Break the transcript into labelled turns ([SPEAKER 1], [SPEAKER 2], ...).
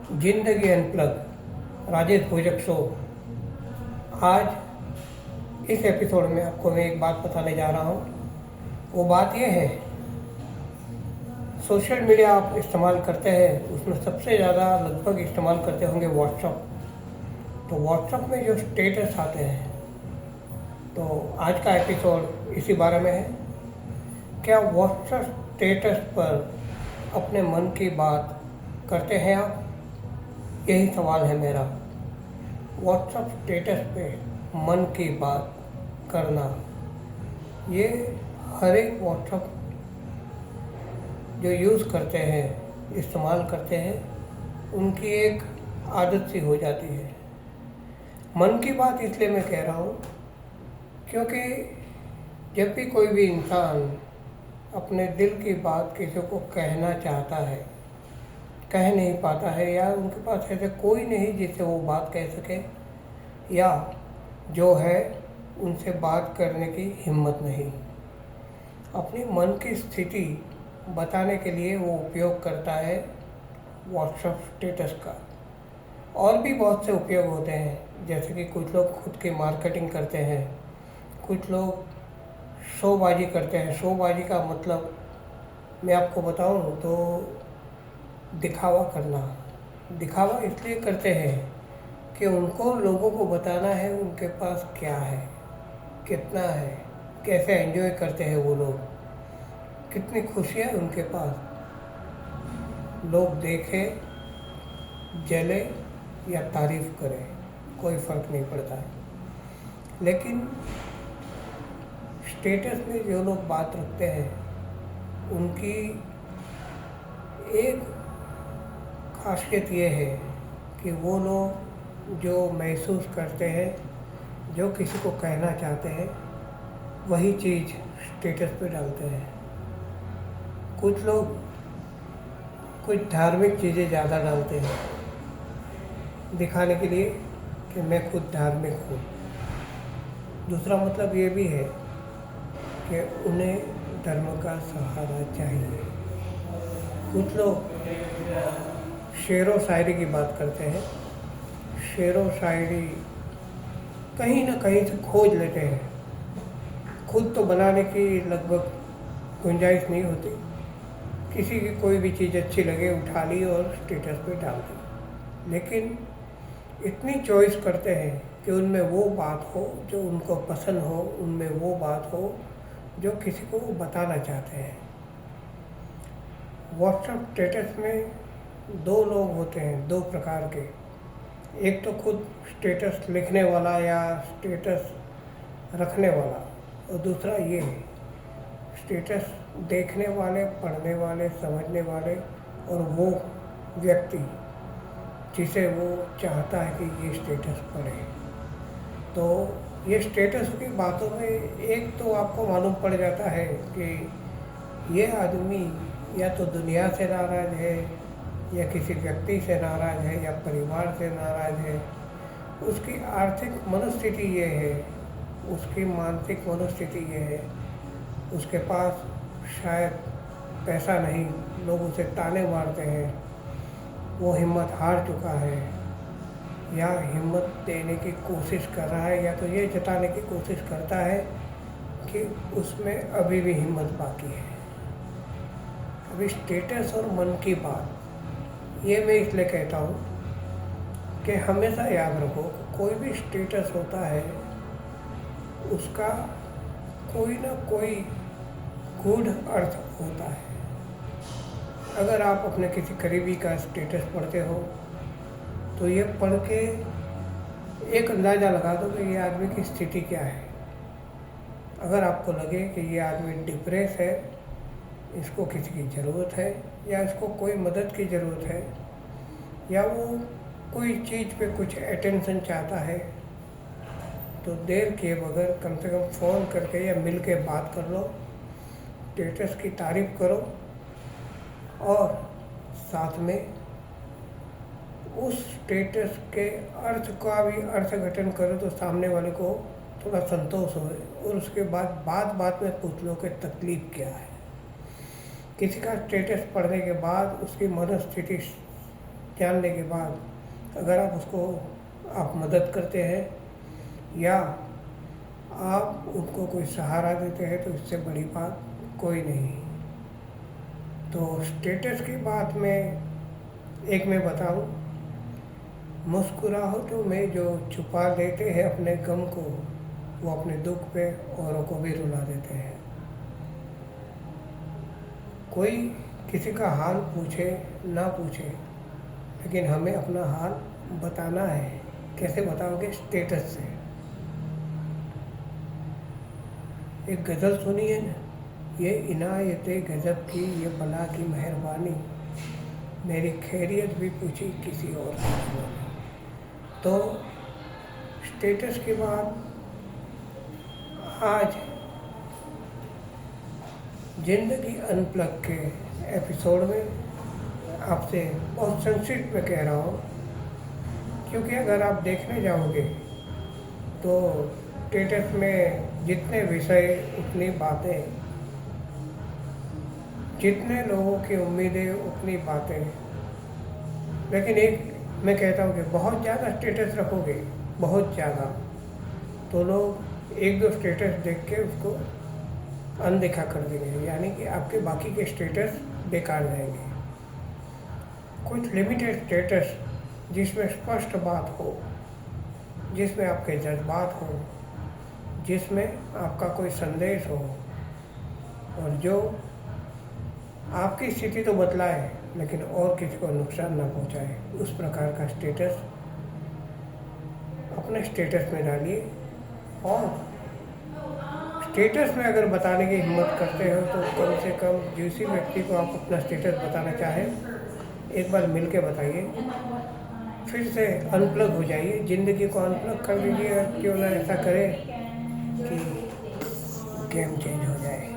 [SPEAKER 1] जिंदगी अनप्लग राजेश भोजक शो। आज इस एपिसोड में आपको मैं एक बात बताने जा रहा हूँ। वो बात यह है, सोशल मीडिया आप इस्तेमाल करते हैं, उसमें सबसे ज़्यादा लगभग इस्तेमाल करते होंगे व्हाट्सअप। तो व्हाट्सअप में जो स्टेटस आते हैं, तो आज का एपिसोड इसी बारे में है। क्या व्हाट्सएप स्टेटस पर अपने मन की बात करते हैं आप? यही सवाल है मेरा। व्हाट्सएप स्टेटस पे मन की बात करना, ये हर एक व्हाट्सएप जो यूज़ करते हैं, इस्तेमाल करते हैं, उनकी एक आदत सी हो जाती है। मन की बात इसलिए मैं कह रहा हूँ क्योंकि जब भी कोई भी इंसान अपने दिल की बात किसी को कहना चाहता है, कह नहीं पाता है, या उनके पास ऐसे कोई नहीं जिससे वो बात कह सके, या जो है उनसे बात करने की हिम्मत नहीं, अपनी मन की स्थिति बताने के लिए वो उपयोग करता है व्हाट्सएप स्टेटस का। और भी बहुत से उपयोग होते हैं, जैसे कि कुछ लोग खुद की मार्केटिंग करते हैं, कुछ लोग शोबाजी करते हैं। शोबाजी का मतलब मैं आपको बताऊं तो दिखावा करना। दिखावा इसलिए करते हैं कि उनको लोगों को बताना है उनके पास क्या है, कितना है, कैसे एंजॉय करते हैं वो लोग, कितनी खुशियाँ है उनके पास। लोग देखे, जले या तारीफ करें, कोई फ़र्क नहीं पड़ता है। लेकिन स्टेटस में जो लोग बात रखते हैं, उनकी एक खासियत ये है कि वो लोग जो महसूस करते हैं, जो किसी को कहना चाहते हैं, वही चीज़ स्टेटस पे डालते हैं। कुछ लोग कुछ धार्मिक चीज़ें ज़्यादा डालते हैं, दिखाने के लिए कि मैं खुद धार्मिक हूँ। दूसरा मतलब ये भी है कि उन्हें धर्म का सहारा चाहिए। कुछ लोग शेर व शायरी की बात करते हैं। शेर व शायरी कहीं ना कहीं से खोज लेते हैं, खुद तो बनाने की लगभग गुंजाइश नहीं होती। किसी की कोई भी चीज़ अच्छी लगे, उठा ली और स्टेटस पे डाल दी। लेकिन इतनी चॉइस करते हैं कि उनमें वो बात हो जो उनको पसंद हो, उनमें वो बात हो जो किसी को वो बताना चाहते हैं। व्हाट्सएप स्टेटस में दो लोग होते हैं, दो प्रकार के। एक तो खुद स्टेटस लिखने वाला या स्टेटस रखने वाला, और दूसरा ये है स्टेटस देखने वाले, पढ़ने वाले, समझने वाले, और वो व्यक्ति जिसे वो चाहता है कि ये स्टेटस पढ़े। तो ये स्टेटस की बातों में एक तो आपको मालूम पड़ जाता है कि ये आदमी या तो दुनिया से नाराज़ है, या किसी व्यक्ति से नाराज़ है, या परिवार से नाराज़ है। उसकी आर्थिक मनोस्थिति ये है, उसकी मानसिक मनोस्थिति ये है, उसके पास शायद पैसा नहीं, लोग उसे ताने मारते हैं, वो हिम्मत हार चुका है, या हिम्मत देने की कोशिश कर रहा है, या तो ये जताने की कोशिश करता है कि उसमें अभी भी हिम्मत बाकी है। अभी स्टेटस और मन की बात, ये मैं इसलिए कहता हूँ कि हमेशा याद रखो, कोई भी स्टेटस होता है उसका कोई ना कोई गूढ़ अर्थ होता है। अगर आप अपने किसी करीबी का स्टेटस पढ़ते हो तो ये पढ़ के एक अंदाज़ा लगा दो कि ये आदमी की स्थिति क्या है। अगर आपको लगे कि ये आदमी डिप्रेस है, इसको किसी की ज़रूरत है, या इसको कोई मदद की ज़रूरत है, या वो कोई चीज़ पे कुछ अटेंशन चाहता है, तो देर किए बगैर कम से कम फ़ोन करके या मिल के बात कर लो, स्टेटस की तारीफ़ करो, और साथ में उस स्टेटस के अर्थ का भी अर्थघटन करो, तो सामने वाले को थोड़ा संतोष हो। और उसके बाद बात बात में पूछ लो कि तकलीफ़ क्या है। किसी का स्टेटस पढ़ने के बाद उसकी मनोस्थिति जानने के बाद अगर आप उसको आप मदद करते हैं या आप उनको कोई सहारा देते हैं तो इससे बड़ी बात कोई नहीं। तो स्टेटस की बात में एक मैं बताऊं, मुस्कुराहटों में जो छुपा लेते हैं अपने गम को, वो अपने दुख पे औरों को भी रुला देते हैं। कोई किसी का हाल पूछे ना पूछे, लेकिन हमें अपना हाल बताना है। कैसे बताओगे? स्टेटस से। एक गज़ल सुनी है ना, ये इनायते गजब की, ये बला की मेहरबानी, मेरी खैरियत भी पूछी किसी और की नहीं। तो स्टेटस के बाद आज ज़िंदगी अनप्लग के एपिसोड में आपसे बहुत संक्षिप्त में कह रहा हूँ, क्योंकि अगर आप देखने जाओगे तो स्टेटस में जितने विषय उतनी बातें, जितने लोगों की उम्मीदें उतनी बातें। लेकिन एक मैं कहता हूँ कि बहुत ज़्यादा स्टेटस रखोगे, बहुत ज़्यादा, तो लोग एक दो स्टेटस देख के उसको अनदेखा कर देंगे, यानी कि आपके बाकी के स्टेटस बेकार जाएंगे। कुछ लिमिटेड स्टेटस जिसमें स्पष्ट बात हो, जिसमें आपके जज्बात हो, जिसमें आपका कोई संदेश हो, और जो आपकी स्थिति तो बतलाए लेकिन और किसी को नुकसान ना पहुंचाए, उस प्रकार का स्टेटस अपने स्टेटस में डालिए। और स्टेटस में अगर बताने की हिम्मत करते हो तो कम से कम जिस व्यक्ति को आप अपना स्टेटस बताना चाहें, एक बार मिल के बताइए। फिर से अनप्लग हो जाइए, ज़िंदगी को अनप्लग कर लीजिए। क्यों ना ऐसा करें कि गेम चेंज हो जाए।